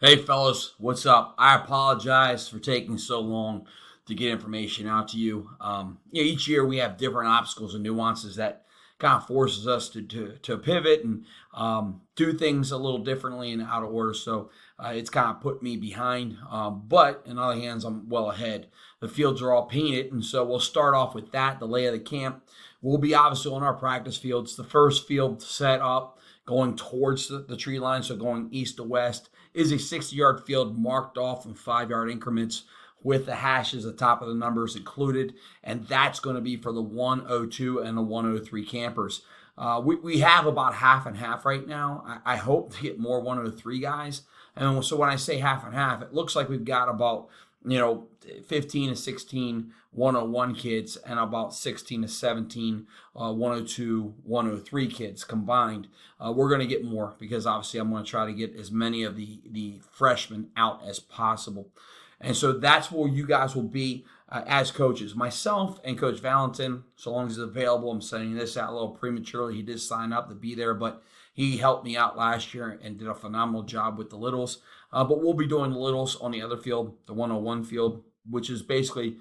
Hey fellas, what's up? I apologize for taking so long to get information out to you. Each year we have different obstacles and nuances that kind of forces us to pivot and do things a little differently and out of order. So it's kind of put me behind. But in other hands, I'm well ahead. The fields are all painted, and so we'll start off with that. The lay of the camp. We'll be obviously on our practice fields. The first field set up going towards the tree line, so going east to west, is a 60-yard field marked off in 5-yard increments with the hashes, the top of the numbers included, and that's going to be for the 102 and the 103 campers. We have about half and half right now. I hope to get more 103 guys. And so when I say half and half, it looks like we've got about 15 to 16 101 kids and about 16 to 17 102, 103 kids combined. We're going to get more because obviously I'm going to try to get as many of the freshmen out as possible. And so that's where you guys will be as coaches. Myself and Coach Valentin, so long as he's available. I'm sending this out a little prematurely. He did sign up to be there, but he helped me out last year and did a phenomenal job with the littles. But we'll be doing the littles on the other field, the 101 field, which is basically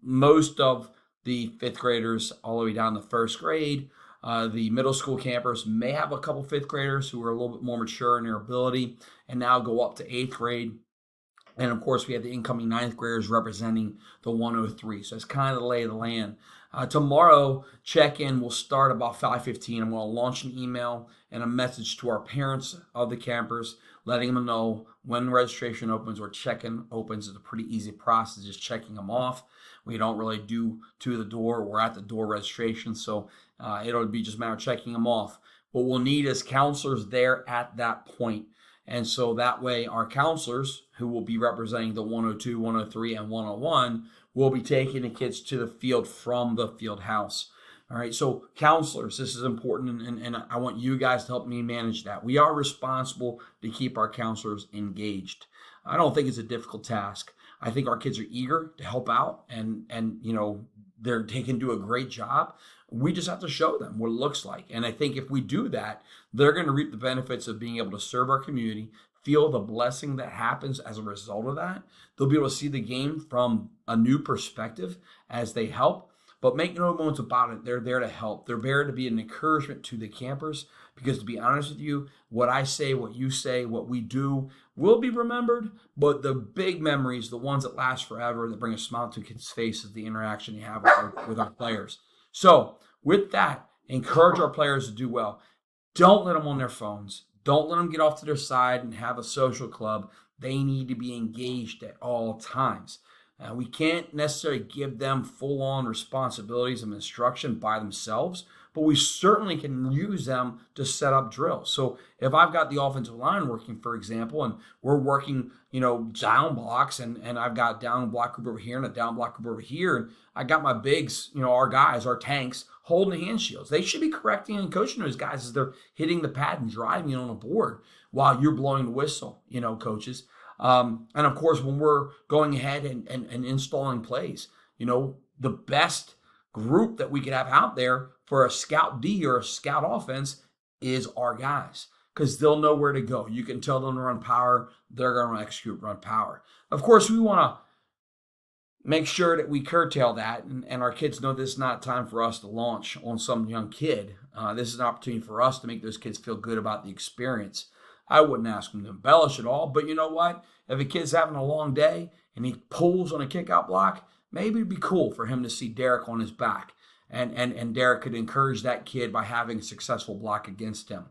most of the fifth graders all the way down to first grade. The middle school campers may have a couple fifth graders who are a little bit more mature in their ability and now go up to eighth grade. And of course, we have the incoming ninth graders representing the 103. So it's kind of the lay of the land. Tomorrow, check-in will start about 5:15. I'm going to launch an email and a message to our parents of the campers, letting them know when registration opens or check-in opens. It's a pretty easy process, just checking them off. We don't really do to the door or at the door registration, so it'll be just a matter of checking them off. What we'll need is counselors there at that point. And so that way our counselors, who will be representing the 102, 103, and 101, will be taking the kids to the field from the field house. All right, so counselors, this is important, and I want you guys to help me manage that. We are responsible to keep our counselors engaged. I don't think it's a difficult task. I think our kids are eager to help out, and they can do a great job. We just have to show them what it looks like. And I think if we do that, they're going to reap the benefits of being able to serve our community, feel the blessing that happens as a result of that. They'll be able to see the game from a new perspective as they help. But make no bones about it, they're there to help. They're there to be an encouragement to the campers because, to be honest with you, what I say, what you say, what we do will be remembered, but the big memories, the ones that last forever, that bring a smile to kids' faces, the interaction you have with our players. So with that, encourage our players to do well. Don't let them on their phones. Don't let them get off to their side and have a social club. They need to be engaged at all times. We can't necessarily give them full-on responsibilities of instruction by themselves, but we certainly can use them to set up drills. So if I've got the offensive line working, for example, and we're working, down blocks, and I've got down block group over here and a down block group over here, and I got my bigs, our guys, our tanks, holding the hand shields. They should be correcting and coaching those guys as they're hitting the pad and driving on the board while you're blowing the whistle, coaches. And of course, when we're going ahead and installing plays, the best group that we could have out there for a scout D or a scout offense is our guys, because they'll know where to go. You can tell them to run power. They're going to execute run power. Of course, we want to make sure that we curtail that, and our kids know this is not time for us to launch on some young kid. This is an opportunity for us to make those kids feel good about the experience. I wouldn't ask them to embellish at all, but you know what? If a kid's having a long day and he pulls on a kickout block, maybe it'd be cool for him to see Derek on his back, and Derek could encourage that kid by having a successful block against him.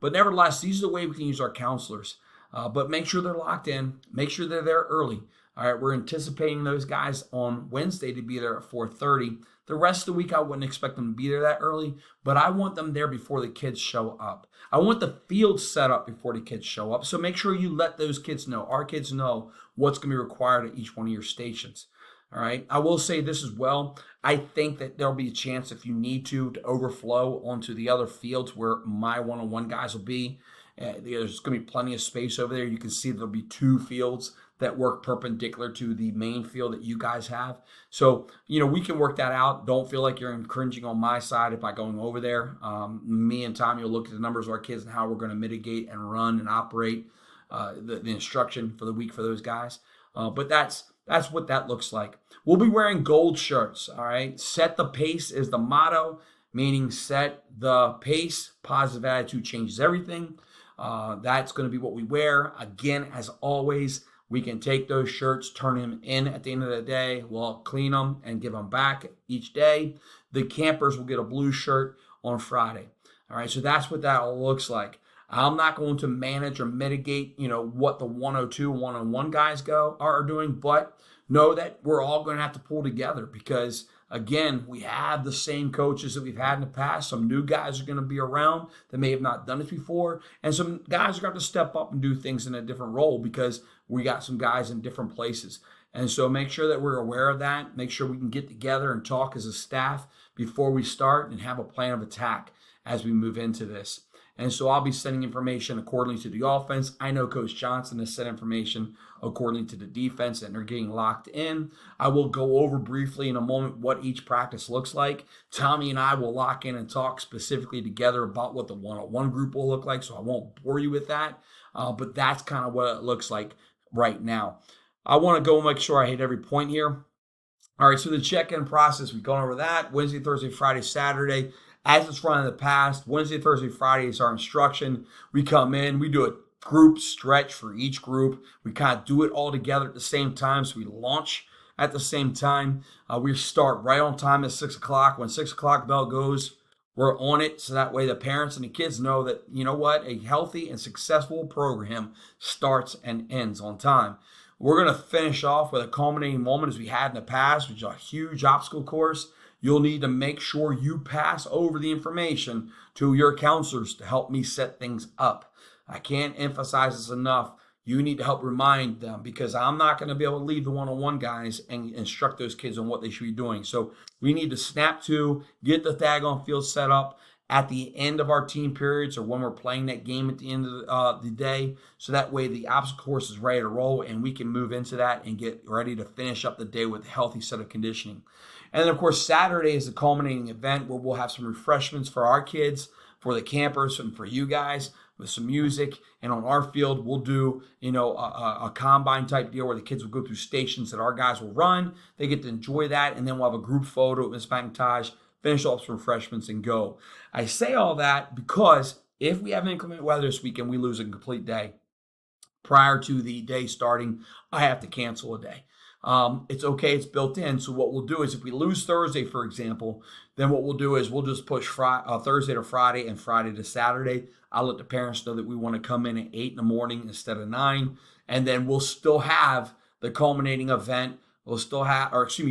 But nevertheless, these are the way we can use our counselors. But make sure they're locked in. Make sure they're there early. All right, we're anticipating those guys on Wednesday to be there at 4:30. The rest of the week, I wouldn't expect them to be there that early, but I want them there before the kids show up. I want the field set up before the kids show up. So make sure you let those kids know, our kids know what's going to be required at each one of your stations. All right. I will say this as well. I think that there'll be a chance, if you need to overflow onto the other fields where my one-on-one guys will be. There's going to be plenty of space over there. You can see there'll be 2 fields that work perpendicular to the main field that you guys have. So, we can work that out. Don't feel like you're infringing on my side by going over there. Me and Tommy will look at the numbers of our kids and how we're going to mitigate and run and operate. the instruction for the week for those guys. But that's what that looks like. We'll be wearing gold shirts. All right. Set the pace is the motto, meaning set the pace. Positive attitude changes everything. That's going to be what we wear. Again, as always, we can take those shirts, turn them in at the end of the day. We'll clean them and give them back each day. The campers will get a blue shirt on Friday. All right, so that's what that looks like. I'm not going to manage or mitigate, what the 102, one-on-one guys are doing, but know that we're all going to have to pull together because, again, we have the same coaches that we've had in the past. Some new guys are going to be around that may have not done it before, and some guys are going to have to step up and do things in a different role because we got some guys in different places. And so make sure that we're aware of that. Make sure we can get together and talk as a staff before we start and have a plan of attack as we move into this. And so I'll be sending information accordingly to the offense. I know Coach Johnson has sent information accordingly to the defense, and they're getting locked in. I will go over briefly in a moment what each practice looks like. Tommy and I will lock in and talk specifically together about what the one-on-one group will look like, so I won't bore you with that. But that's kind of what it looks like right now. I want to go make sure I hit every point here. All right, so the check-in process, we've gone over that. Wednesday, Thursday, Friday, Saturday. As it's run in the past, Wednesday, Thursday, Friday is our instruction. We come in, we do a group stretch for each group. We kind of do it all together at the same time, so we launch at the same time. We start right on time at 6 o'clock. When 6 o'clock bell goes, we're on it, so that way the parents and the kids know that, a healthy and successful program starts and ends on time. We're going to finish off with a culminating moment as we had in the past, which is a huge obstacle course. You'll need to make sure you pass over the information to your counselors to help me set things up. I can't emphasize this enough. You need to help remind them because I'm not going to be able to leave the one-on-one guys and instruct those kids on what they should be doing. So we need to snap to, get the tag on field set up at the end of our team periods or when we're playing that game at the end of the day. So that way the obstacle course is ready to roll and we can move into that and get ready to finish up the day with a healthy set of conditioning. And then, of course, Saturday is the culminating event where we'll have some refreshments for our kids, for the campers, and for you guys with some music. And on our field, we'll do, a combine type deal where the kids will go through stations that our guys will run. They get to enjoy that. And then we'll have a group photo with Miss McIntosh, finish off some refreshments, and go. I say all that because if we have inclement weather this weekend, we lose a complete day. Prior to the day starting, I have to cancel a day. It's okay. It's built in. So what we'll do is if we lose Thursday, for example, then what we'll do is we'll just push Thursday to Friday and Friday to Saturday. I'll let the parents know that we want to come in at 8 in the morning instead of 9. And then we'll still have the culminating event. We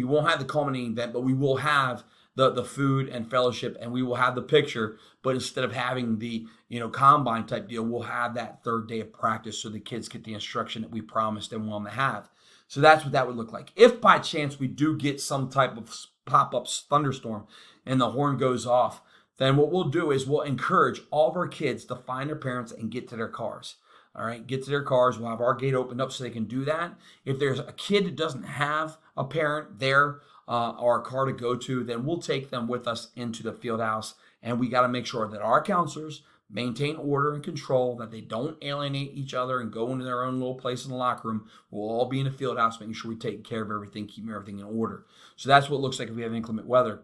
won't have the culminating event, but we will have the food and fellowship, and we will have the picture. But instead of having the combine type deal, we'll have that third day of practice so the kids get the instruction that we promised and want them to have. So that's what that would look like. If by chance we do get some type of pop-up thunderstorm and the horn goes off, then what we'll do is we'll encourage all of our kids to find their parents and get to their cars. All right, get to their cars. We'll have our gate opened up so they can do that. If there's a kid that doesn't have a parent there or a car to go to, then we'll take them with us into the field house. And we got to make sure that our counselors maintain order and control, that they don't alienate each other and go into their own little place in the locker room. We'll all be in the field house making sure we take care of everything, keeping everything in order. So that's what it looks like if we have inclement weather.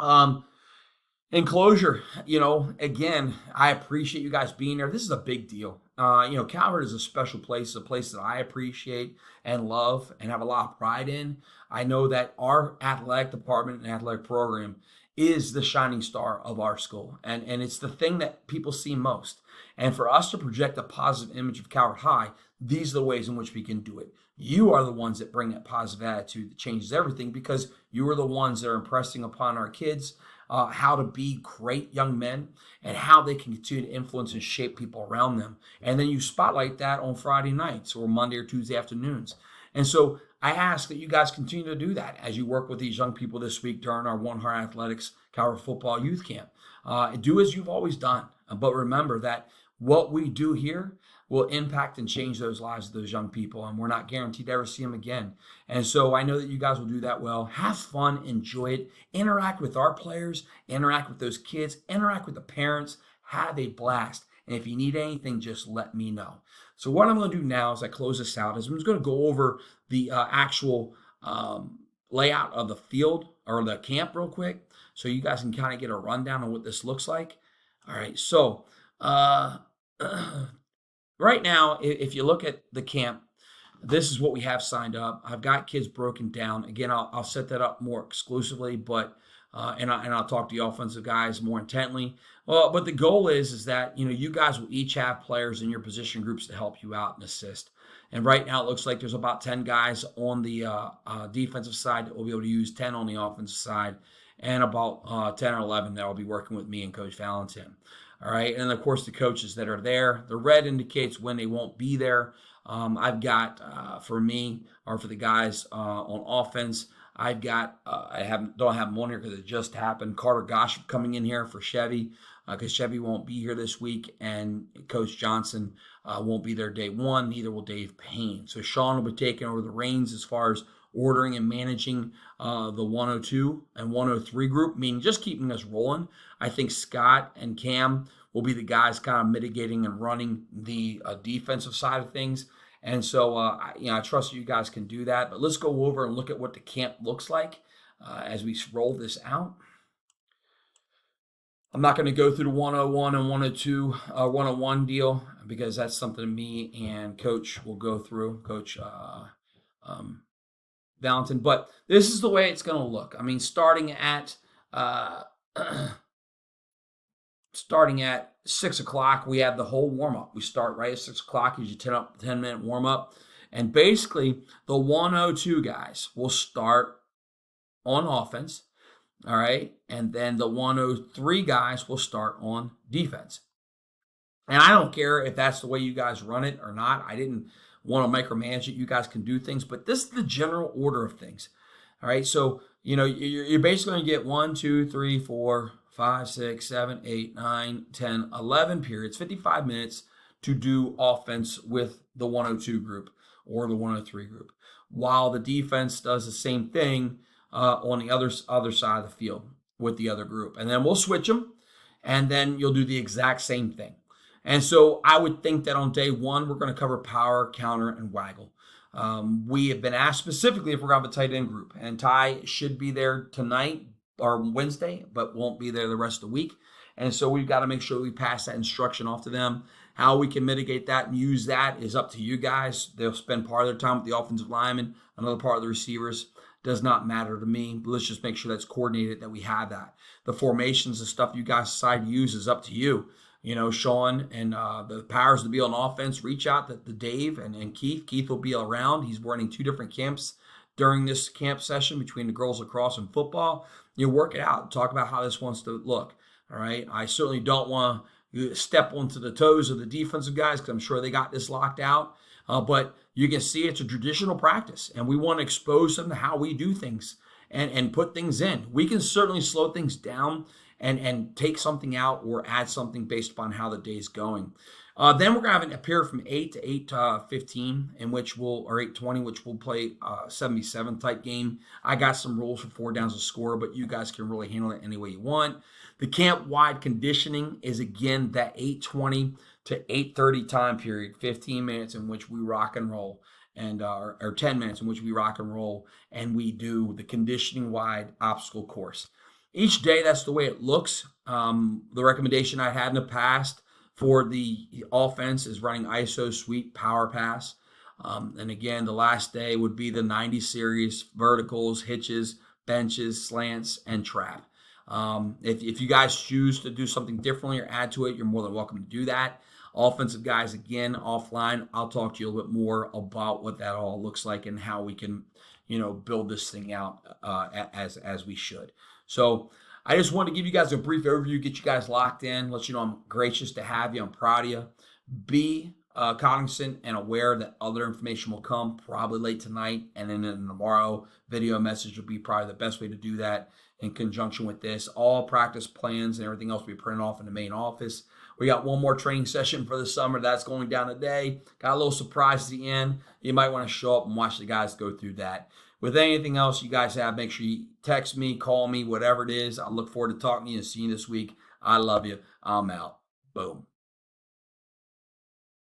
In closure, again, I appreciate you guys being there. This is a big deal. Calvert is a special place, a place that I appreciate and love and have a lot of pride in. I know that our athletic department and athletic program is the shining star of our school. And it's the thing that people see most. And for us to project a positive image of Calvert High, these are the ways in which we can do it. You are the ones that bring that positive attitude that changes everything because you are the ones that are impressing upon our kids how to be great young men and how they can continue to influence and shape people around them. And then you spotlight that on Friday nights or Monday or Tuesday afternoons. And so I ask that you guys continue to do that as you work with these young people this week during our One Heart Athletics Calvert Football Youth Camp. Do as you've always done. But remember that what we do here will impact and change those lives of those young people, and we're not guaranteed to ever see them again. And so I know that you guys will do that well. Have fun, enjoy it, interact with our players, interact with those kids, interact with the parents, have a blast. And if you need anything, just let me know. So what I'm going to do now as I close this out is I'm just going to go over the actual layout of the field or the camp real quick so you guys can kind of get a rundown on what this looks like. All right, so right now, if you look at the camp, this is what we have signed up. I've got kids broken down. Again, I'll set that up more exclusively, but and I'll talk to the offensive guys more intently. Well, but the goal is that you guys will each have players in your position groups to help you out and assist. And right now, it looks like there's about 10 guys on the defensive side that will be able to use, 10 on the offensive side, and about 10 or 11 that will be working with me and Coach Valentin. All right, and of course the coaches that are there. The red indicates when they won't be there. I've got for me or for the guys on offense, I've got don't have them on here because it just happened. Carter Gossip coming in here for Chevy because Chevy won't be here this week, and Coach Johnson won't be there day one. Neither will Dave Payne. So Sean will be taking over the reins as far as ordering and managing the 102 and 103 group, meaning just keeping us rolling. I think Scott and Cam will be the guys kind of mitigating and running the defensive side of things. And so, I trust you guys can do that. But let's go over and look at what the camp looks like as we roll this out. I'm not going to go through the 101 and 102, 101 deal because that's something me and Coach will go through, Coach Valentin. But this is the way it's going to look. I mean, starting at 6 o'clock, we have the whole warm-up. We start right at 6 o'clock, as you 10-minute warm-up. And basically, the 102 guys will start on offense, all right? And then the 103 guys will start on defense. And I don't care if that's the way you guys run it or not. I didn't want to micromanage it. You guys can do things. But this is the general order of things, all right? So, you're basically going to get 1, 2, 3, 4, 5, 6, 7, 8, 9, 10, 11 periods, 55 minutes to do offense with the 102 group or the 103 group, while the defense does the same thing on the other side of the field with the other group. And then we'll switch them, and then you'll do the exact same thing. And so I would think that on day one, we're going to cover power, counter, and waggle. We have been asked specifically if we're going to have a tight end group, and Ty should be there tonight or Wednesday, but won't be there the rest of the week. And so we've got to make sure we pass that instruction off to them. How we can mitigate that and use that is up to you guys. They'll spend part of their time with the offensive linemen, another part of the receivers. Does not matter to me. But let's just make sure that's coordinated, that we have that. The formations and stuff you guys decide to use is up to you. Sean and the powers to be on offense, reach out to Dave and Keith. Keith will be around. He's running 2 different camps during this camp session between the girls lacrosse and football. You work it out. Talk about how this wants to look. All right. I certainly don't want to step onto the toes of the defensive guys because I'm sure they got this locked out. But you can see it's a traditional practice, and we want to expose them to how we do things and put things in. We can certainly slow things down and take something out or add something based upon how the day's going. Then we're going to have a period from 8 to 8:15, or 8:20, which we'll play a 77 type game. I got some rules for 4 downs to score, but you guys can really handle it any way you want. The camp-wide conditioning is, again, that 8:20 to 8:30 time period, 15 minutes in which we rock and roll, and or 10 minutes in which we rock and roll, and we do the conditioning-wide obstacle course. Each day, that's the way it looks. The recommendation I had in the past for the offense is running ISO, sweep, power pass. And again, the last day would be the 90 series, verticals, hitches, benches, slants, and trap. If you guys choose to do something differently or add to it, you're more than welcome to do that. Offensive guys, again, offline, I'll talk to you a little bit more about what that all looks like and how we can, build this thing out as we should. So I just wanted to give you guys a brief overview, get you guys locked in, let you know I'm gracious to have you. I'm proud of you. Be cognizant and aware that other information will come probably late tonight, and then in tomorrow video message will be probably the best way to do that in conjunction with this. All practice plans and everything else will be printed off in the main office. We got one more training session for the summer. That's going down today. Got a little surprise at the end. You might want to show up and watch the guys go through that. With anything else you guys have, make sure you text me, call me, whatever it is. I look forward to talking to you and seeing you this week. I love you. I'm out. Boom.